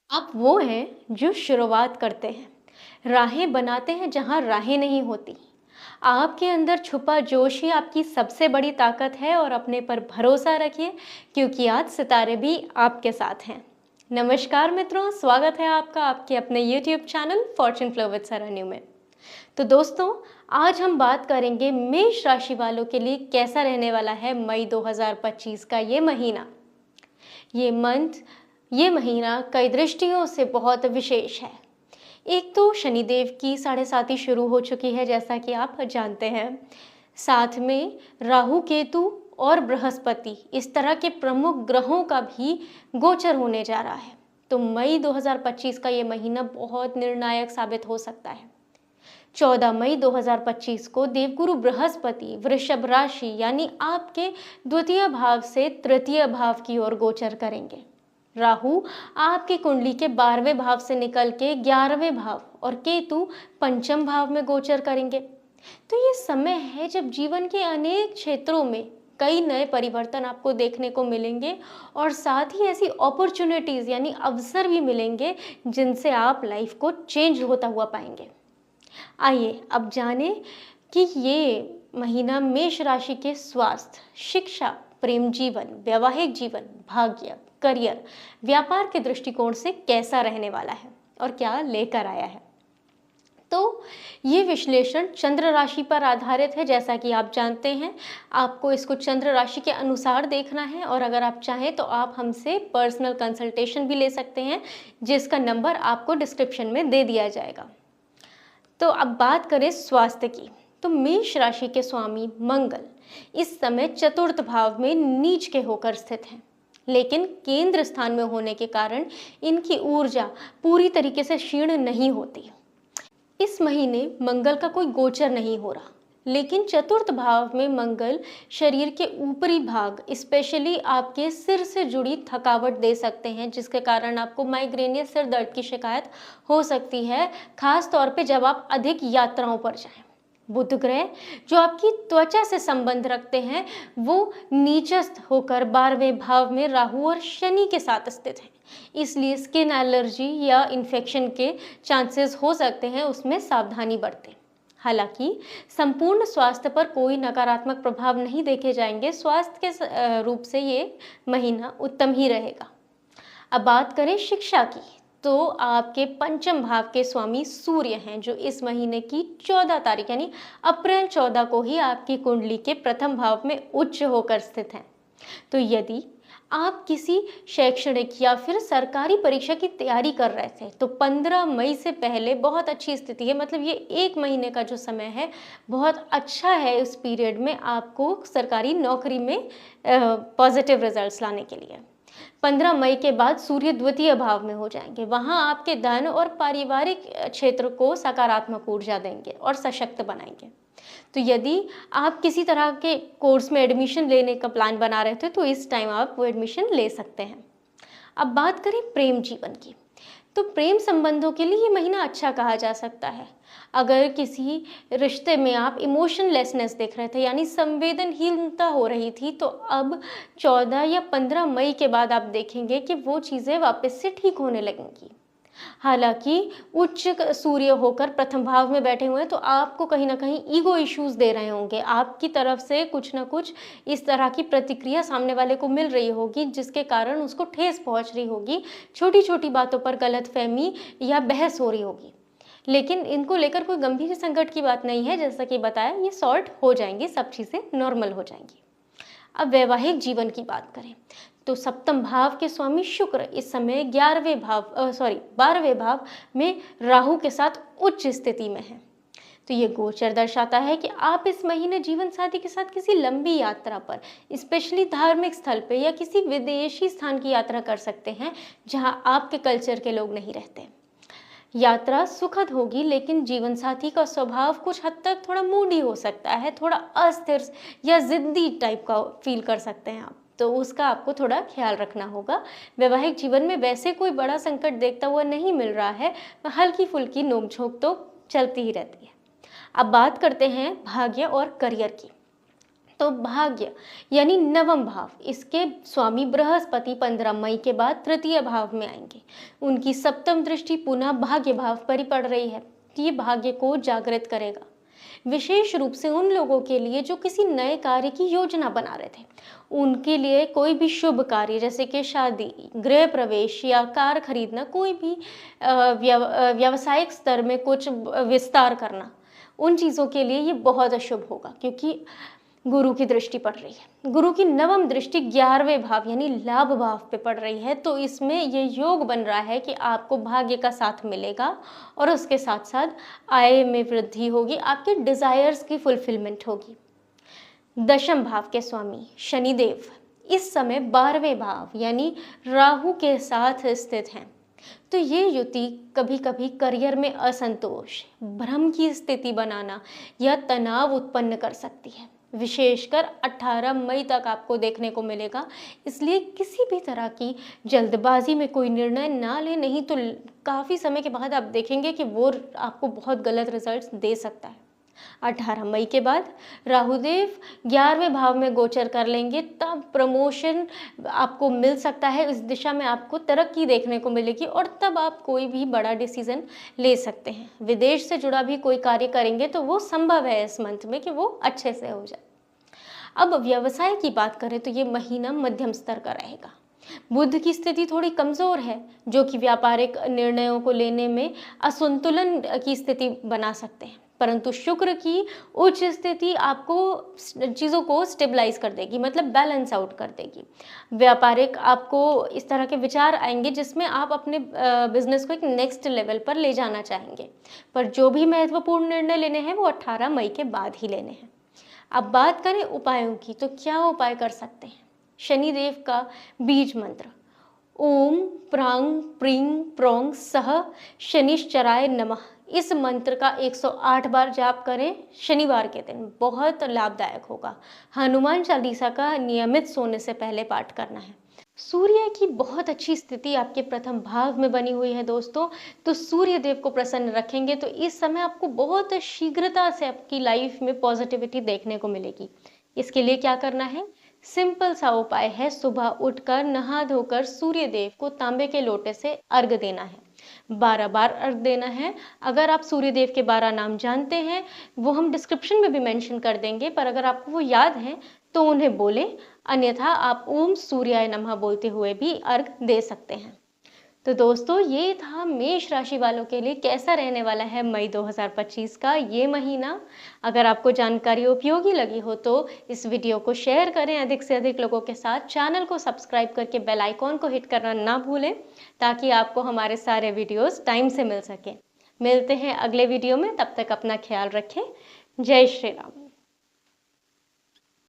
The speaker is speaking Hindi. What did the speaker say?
आप वो हैं जो शुरुआत करते हैं, राहें बनाते हैं जहाँ राहें नहीं होती। आपके अंदर छुपा जोश ही आपकी सबसे बड़ी ताकत है और अपने पर भरोसा रखिए क्योंकि आज सितारे भी आपके साथ हैं। नमस्कार मित्रों, स्वागत है आपका आपके अपने YouTube channel Fortune Flow with Saranyu में। तो दोस्तों, आज हम बात करेंगे मेष राशि वालों के लिए कैसा रहने वाला है मई 2025 का ये महीना। ये मंथ ये महीना कई दृष्टियों से बहुत विशेष है। एक तो शनिदेव की साढ़े साती शुरू हो चुकी है जैसा कि आप जानते हैं। साथ में राहु केतु और बृहस्पति इस तरह के प्रमुख ग्रहों का भी गोचर होने जा रहा है। तो मई 2025 का ये महीना बहुत निर्णायक साबित हो सकता है। 14 मई 2025 को देवगुरु बृहस्पति वृषभ राशि यानी आपके द्वितीय भाव से तृतीय भाव की ओर गोचर करेंगे। राहु आपकी कुंडली के 12वें भाव से निकल के 11वें भाव और केतु पंचम भाव में गोचर करेंगे। तो ये समय है जब जीवन के अनेक क्षेत्रों में कई नए परिवर्तन आपको देखने को मिलेंगे और साथ ही ऐसी अपॉर्चुनिटीज यानी अवसर भी मिलेंगे जिनसे आप लाइफ को चेंज होता हुआ पाएंगे। आइए अब जानें कि ये महीना मेष राशि के स्वास्थ्य, शिक्षा, प्रेम जीवन, वैवाहिक जीवन, भाग्य, करियर, व्यापार के दृष्टिकोण से कैसा रहने वाला है और क्या लेकर आया है। तो ये विश्लेषण चंद्र राशि पर आधारित है जैसा कि आप जानते हैं। आपको इसको चंद्र राशि के अनुसार देखना है और अगर आप चाहें तो आप हमसे पर्सनल कंसल्टेशन भी ले सकते हैं जिसका नंबर आपको डिस्क्रिप्शन में दे दिया जाएगा। तो अब बात करें स्वास्थ्य की, तो मेष राशि के स्वामी मंगल इस समय चतुर्थ भाव में नीच के होकर स्थित हैं, लेकिन केंद्र स्थान में होने के कारण इनकी ऊर्जा पूरी तरीके से क्षीण नहीं होती। इस महीने मंगल का कोई गोचर नहीं हो रहा, लेकिन चतुर्थ भाव में मंगल शरीर के ऊपरी भाग स्पेशली आपके सिर से जुड़ी थकावट दे सकते हैं जिसके कारण आपको माइग्रेन या सिर दर्द की शिकायत हो सकती है, खास तौर पे जब आप अधिक यात्राओं पर जाएं। बुध ग्रह जो आपकी त्वचा से संबंध रखते हैं वो नीचस्थ होकर 12वें भाव में राहु और शनि के साथ स्थित हैं, इसलिए स्किन एलर्जी या इन्फेक्शन के चांसेस हो सकते हैं, उसमें सावधानी बरतें। हालांकि संपूर्ण स्वास्थ्य पर कोई नकारात्मक प्रभाव नहीं देखे जाएंगे, स्वास्थ्य के रूप से ये महीना उत्तम ही रहेगा। अब बात करें शिक्षा की, तो आपके पंचम भाव के स्वामी सूर्य हैं जो इस महीने की 14 तारीख यानी अप्रैल 14 को ही आपकी कुंडली के प्रथम भाव में उच्च होकर स्थित हैं। तो यदि आप किसी शैक्षणिक या फिर सरकारी परीक्षा की तैयारी कर रहे थे तो 15 मई से पहले बहुत अच्छी स्थिति है, मतलब ये एक महीने का जो समय है बहुत अच्छा है। इस पीरियड में आपको सरकारी नौकरी में पॉजिटिव रिजल्ट्स लाने के लिए 15 मई के बाद सूर्य द्वितीय भाव में हो जाएंगे, वहां आपके धन और पारिवारिक क्षेत्र को सकारात्मक ऊर्जा देंगे और सशक्त बनाएंगे। तो यदि आप किसी तरह के कोर्स में एडमिशन लेने का प्लान बना रहे थे तो इस टाइम आप वो एडमिशन ले सकते हैं। अब बात करें प्रेम जीवन की, तो प्रेम संबंधों के लिए ये महीना अच्छा कहा जा सकता है। अगर किसी रिश्ते में आप इमोशनलेसनेस देख रहे थे यानी संवेदनहीनता हो रही थी तो अब 14 या 15 मई के बाद आप देखेंगे कि वो चीज़ें वापस से ठीक होने लगेंगी। हालांकि उच्च सूर्य होकर प्रथम भाव में बैठे हुए हैं तो आपको कहीं ना कहीं ईगो इश्यूज दे रहे होंगे, आपकी तरफ से कुछ ना कुछ इस तरह की प्रतिक्रिया सामने वाले को मिल रही होगी जिसके कारण उसको ठेस पहुंच रही होगी, छोटी छोटी बातों पर गलतफहमी या बहस हो रही होगी। लेकिन इनको लेकर कोई गंभीर संकट की बात नहीं है, जैसा कि बताया ये सॉर्ट हो जाएंगी, सब चीज़ें नॉर्मल हो जाएंगी। अब वैवाहिक जीवन की बात करें तो सप्तम भाव के स्वामी शुक्र इस समय 12वें भाव में राहु के साथ उच्च स्थिति में है। तो ये गोचर दर्शाता है कि आप इस महीने जीवन साथी के साथ किसी लंबी यात्रा पर, स्पेशली धार्मिक स्थल पे या किसी विदेशी स्थान की यात्रा कर सकते हैं जहां आपके कल्चर के लोग नहीं रहते। यात्रा सुखद होगी लेकिन जीवन साथी का स्वभाव कुछ हद तक थोड़ा मूडी हो सकता है, थोड़ा अस्थिर या जिद्दी टाइप का फील कर सकते हैं आप, तो उसका आपको थोड़ा ख्याल रखना होगा। वैवाहिक जीवन में वैसे कोई बड़ा संकट देखता हुआ नहीं मिल रहा है, हल्की फुल्की नोकझोंक तो चलती ही रहती है। अब बात करते हैं भाग्य और करियर की, तो भाग्य यानी नवम भाव, इसके स्वामी बृहस्पति 15 मई के बाद तृतीय भाव में आएंगे। उनकी सप्तम दृष्टि पुनः भाग्य भाव पर ही पड़ रही है। ये भाग्य को जागृत करेगा, विशेष रूप से उन लोगों के लिए जो किसी नए कार्य की योजना बना रहे थे। उनके लिए कोई भी शुभ कार्य जैसे कि शादी, गृह प्रवेश या कार खरीदना, कोई भी व्यावसायिक स्तर में कुछ विस्तार करना, उन चीज़ों के लिए ये बहुत अशुभ होगा, क्योंकि गुरु की दृष्टि पड़ रही है। गुरु की नवम दृष्टि 11वें भाव यानी लाभ भाव पे पड़ रही है। तो इसमें ये योग बन रहा है कि आपको भाग्य का साथ मिलेगा और उसके साथ साथ आय में वृद्धि होगी, आपके डिजायर्स की फुलफिलमेंट होगी। दशम भाव के स्वामी शनिदेव इस समय 12वें भाव यानी राहु के साथ स्थित हैं। तो ये युति कभी कभी करियर में असंतोष, भ्रम की स्थिति बनाना या तनाव उत्पन्न कर सकती है। विशेषकर 18 मई तक आपको देखने को मिलेगा। इसलिए किसी भी तरह की जल्दबाजी में कोई निर्णय ना ले, नहीं तो काफ़ी समय के बाद आप देखेंगे कि वो आपको बहुत गलत रिजल्ट्स दे सकता है। 18 मई के बाद राहुदेव 11वें भाव में गोचर कर लेंगे, तब प्रमोशन आपको मिल सकता है। इस दिशा में आपको तरक्की देखने को मिलेगी और तब आप कोई भी बड़ा डिसीजन ले सकते हैं। विदेश से जुड़ा भी कोई कार्य करेंगे तो वो संभव है इस मंथ में कि वो अच्छे से हो जाए। अब व्यवसाय की बात करें तो ये महीना मध्यम स्तर का रहेगा। बुध की स्थिति थोड़ी कमजोर है, जो कि व्यापारिक निर्णयों को लेने में असंतुलन की स्थिति बना सकते हैं, परंतु शुक्र की उच्च स्थिति आपको चीज़ों को स्टेबलाइज कर देगी, मतलब बैलेंस आउट कर देगी। व्यापारिक आपको इस तरह के विचार आएंगे जिसमें आप अपने बिजनेस को एक नेक्स्ट लेवल पर ले जाना चाहेंगे, पर जो भी महत्वपूर्ण निर्णय लेने हैं वो 18 मई के बाद ही लेने हैं। अब बात करें उपायों की, तो क्या उपाय कर सकते हैं? शनिदेव का बीज मंत्र ओम प्रांग प्रींग प्रोंग सह शनिश्चराय नमः, इस मंत्र का 108 बार जाप करें शनिवार के दिन, बहुत लाभदायक होगा। हनुमान चालीसा का नियमित सोने से पहले पाठ करना है। सूर्य की बहुत अच्छी स्थिति आपके प्रथम भाव में बनी हुई है दोस्तों, तो सूर्य देव को प्रसन्न रखेंगे तो इस समय आपको बहुत शीघ्रता से आपकी लाइफ में पॉजिटिविटी देखने को मिलेगी। इसके लिए क्या करना है? सिंपल सा उपाय है, सुबह उठकर नहा धोकर सूर्य देव को तांबे के लोटे से अर्घ्य देना है। 12 बार अर्घ्य देना है। अगर आप सूर्य देव के 12 नाम जानते हैं वो हम डिस्क्रिप्शन में भी मेंशन कर देंगे, पर अगर आपको वो याद है तो उन्हें बोलें, अन्यथा आप ओम सूर्याय नमः बोलते हुए भी अर्घ्य दे सकते हैं। तो दोस्तों ये था मेष राशि वालों के लिए कैसा रहने वाला है मई 2025 का ये महीना। अगर आपको जानकारी उपयोगी लगी हो तो इस वीडियो को शेयर करें अधिक से अधिक लोगों के साथ। चैनल को सब्सक्राइब करके बेल आइकॉन को हिट करना ना भूलें, ताकि आपको हमारे सारे वीडियोस टाइम से मिल सके। मिलते हैं अगले वीडियो में, तब तक अपना ख्याल रखें। जय श्री राम।